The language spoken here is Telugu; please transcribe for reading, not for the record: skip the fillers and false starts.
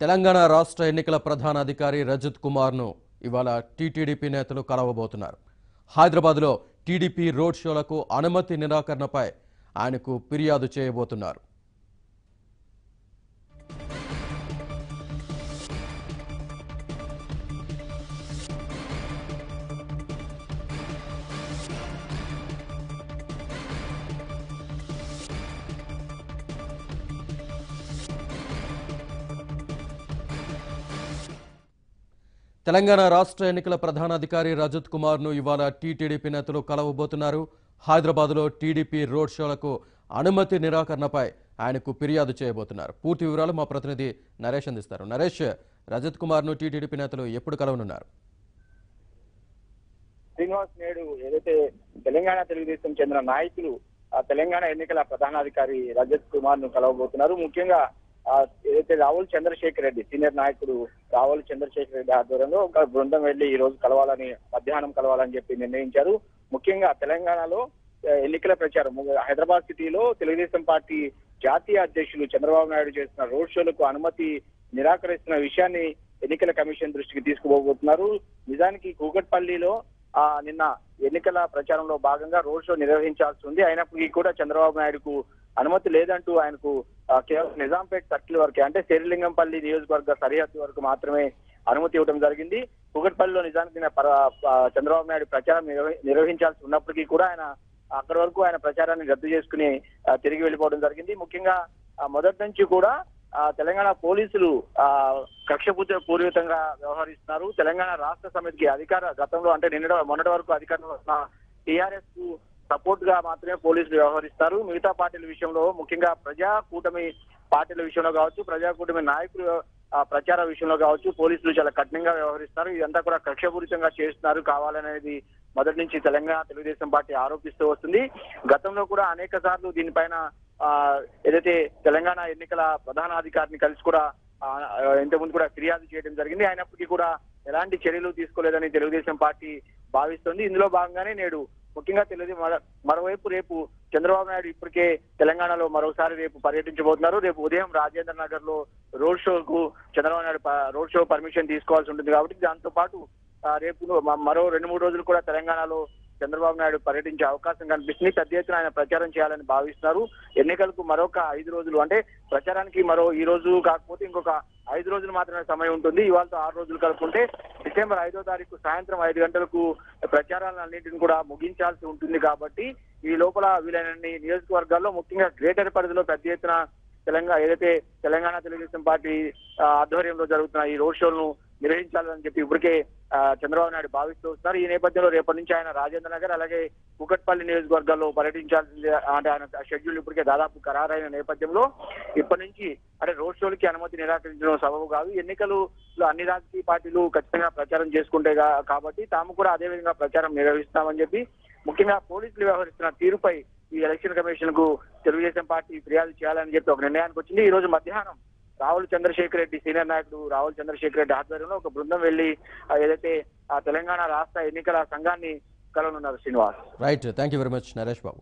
తెలంగాణ రాష్ట్ర ఎన్నికల ప్రధాన అధికారి రజత్ కుమార్ను ఇవాళ టీటీడీపీ నేతలు కలవబోతున్నారు. హైదరాబాద్లో టీడీపీ రోడ్ షోలకు అనుమతి నిరాకరణపై ఆయనకు ఫిర్యాదు చేయబోతున్నారు. తెలంగాణ రాష్ట్ర ఎన్నికల ప్రధాన అధికారి రజత్ కుమార్ను ఇవాళ టీటీడీపీ నేతలు కలవబోతున్నారు. హైదరాబాద్లో టీడీపీ రోడ్ షోలకు అనుమతి నిరాకరణపై ఆయనకు ఫిర్యాదు చేయబోతున్నారు. పూర్తి వివరాలు మా ప్రతినిధి నరేష్ అందిస్తారు. నరేష్, రజత్ కుమార్ను టీటీడీపీ నేతలు ఎప్పుడు కలవనున్నారు? శ్రీనివాస్, నేడు ఏదైతే తెలంగాణ తెలుగుదేశం చెందిన నాయకులు తెలంగాణ ఎన్నికల ప్రధానాధికారి రజత్ కుమార్ ను కలవబోతున్నారు. ముఖ్యంగా ఏదైతే రావుల్ చంద్రశేఖర్ రెడ్డి, సీనియర్ నాయకుడు రావుల్ చంద్రశేఖర్ రెడ్డి ఆధ్వర్యంలో ఒక బృందం వెళ్లి ఈ రోజు మధ్యాహ్నం కలవాలని చెప్పి నిర్ణయించారు. ముఖ్యంగా తెలంగాణలో ఎన్నికల ప్రచారం హైదరాబాద్ సిటీలో తెలుగుదేశం పార్టీ జాతీయ అధ్యక్షులు చంద్రబాబు నాయుడు చేస్తున్న రోడ్ షోలకు అనుమతి నిరాకరిస్తున్న విషయాన్ని ఎన్నికల కమిషన్ దృష్టికి తీసుకుపోబోతున్నారు. నిజానికి కూకట్పల్లిలో నిన్న ఎన్నికల ప్రచారంలో భాగంగా రోడ్ షో నిర్వహించాల్సి ఉంది. అయినప్పటికీ కూడా చంద్రబాబు నాయుడుకు అనుమతి లేదంటూ ఆయనకు కేవలం నిజాంపేట్ సర్కిల్ వరకే, అంటే శేరిలింగంపల్లి నియోజకవర్గ సరిహద్దు వరకు మాత్రమే అనుమతి ఇవ్వడం జరిగింది. కూకట్పల్లిలో నిజానికి చంద్రబాబు నాయుడు ప్రచారం నిర్వహించాల్సి ఉన్నప్పటికీ కూడా ఆయన అక్కడి వరకు ఆయన ప్రచారాన్ని రద్దు చేసుకుని తిరిగి వెళ్ళిపోవడం జరిగింది. ముఖ్యంగా మొదటి నుంచి కూడా తెలంగాణ పోలీసులు కక్షపూరితంగా వ్యవహరిస్తున్నారు. తెలంగాణ రాష్ట్ర సమితికి గతంలో అంటే మొన్నటి వరకు అధికారంలో ఉన్న టీఆర్ఎస్ కు సపోర్ట్ గా మాత్రమే పోలీసులు వ్యవహరిస్తారు. మిగతా పార్టీల విషయంలో, ముఖ్యంగా ప్రజా కూటమి పార్టీల విషయంలో కావచ్చు, ప్రజా కూటమి నాయకులు ప్రచార విషయంలో కావచ్చు, పోలీసులు చాలా కఠినంగా వ్యవహరిస్తారు. ఇదంతా కూడా కక్షపూరితంగా చేస్తున్నారు కావాలనేది మొదటి నుంచి తెలంగాణ తెలుగుదేశం పార్టీ ఆరోపిస్తూ వస్తుంది. గతంలో కూడా అనేక సార్లు దీనిపైన ఏదైతే తెలంగాణ ఎన్నికల ప్రధానాధికారిని కలిసి కూడా ఇంతకుముందు కూడా ఫిర్యాదు చేయడం జరిగింది. అయినప్పటికీ కూడా ఎలాంటి చర్యలు తీసుకోలేదని తెలుగుదేశం పార్టీ భావిస్తుంది. ఇందులో భాగంగానే నేడు ముఖ్యంగా మరోవైపు రేపు చంద్రబాబు నాయుడు ఇప్పటికే తెలంగాణలో మరోసారి రేపు పర్యటించబోతున్నారు. రేపు ఉదయం రాజేంద్ర నగర్ లో రోడ్ షోకు Chandrababu Naidu road show permission తీసుకోవాల్సి ఉంటుంది. కాబట్టి దాంతో పాటు రేపు మరో 2-3 రోజులు కూడా తెలంగాణలో చంద్రబాబు నాయుడు పర్యటించే అవకాశం కనిపిస్తుంది. పెద్ద ఎత్తున ఆయన ప్రచారం చేయాలని భావిస్తున్నారు. ఎన్నికలకు మరొక 5 రోజులు, అంటే ప్రచారానికి ఈ రోజు కాకపోతే ఇంకొక 5 రోజులు మాత్రమే సమయం ఉంటుంది. ఇవాళతో 6 రోజులు కలుపుకుంటే డిసెంబర్ 5వ తారీఖు సాయంత్రం 5 గంటలకు ప్రచారాలన్నింటిని కూడా ముగించాల్సి ఉంటుంది. కాబట్టి ఈ లోపల వీలైనన్ని నియోజకవర్గాల్లో, ముఖ్యంగా గ్రేటర్ పరిధిలో పెద్ద ఎత్తున ఏదైతే తెలంగాణ తెలుగుదేశం పార్టీ ఆధ్వర్యంలో జరుగుతున్న ఈ రోడ్ షోలను నిర్వహించాలని చెప్పి ఇప్పటికే చంద్రబాబు నాయుడు భావిస్తూ వస్తున్నారు. ఈ నేపథ్యంలో రేపటి నుంచి ఆయన రాజేంద్ర నగర్ అలాగే కూకట్పల్లి నియోజకవర్గాల్లో పర్యటించాల్సింది, అంటే ఆయన షెడ్యూల్ ఇప్పటికే దాదాపు ఖరారైన నేపథ్యంలో ఇప్పటి నుంచి అంటే రోడ్ షోలకి అనుమతి నిరాకరించడం సబబు కాదు. ఎన్నికలు అన్ని రాజకీయ పార్టీలు ఖచ్చితంగా ప్రచారం చేసుకుంటే కాబట్టి తాము కూడా అదే విధంగా ప్రచారం నిర్వహిస్తామని చెప్పి ముఖ్యంగా పోలీసులు వ్యవహరిస్తున్న తీరుపై ఈ ఎలక్షన్ కమిషన్ కు తెలుగుదేశం పార్టీ ఫిర్యాదు చేయాలని చెప్పి ఒక నిర్ణయానికి వచ్చింది. ఈ రోజు మధ్యాహ్నం రావుల్ చంద్రశేఖర్ రెడ్డి, సీనియర్ నాయకుడు రావుల్ చంద్రశేఖర్ రెడ్డి ఆధ్వర్యంలో ఒక బృందం వెళ్లి ఏదైతే తెలంగాణ రాష్ట్ర ఎన్నికల సంఘాన్ని కలవనున్నారు. Srinivas, right, thank you very much Naresh Babu.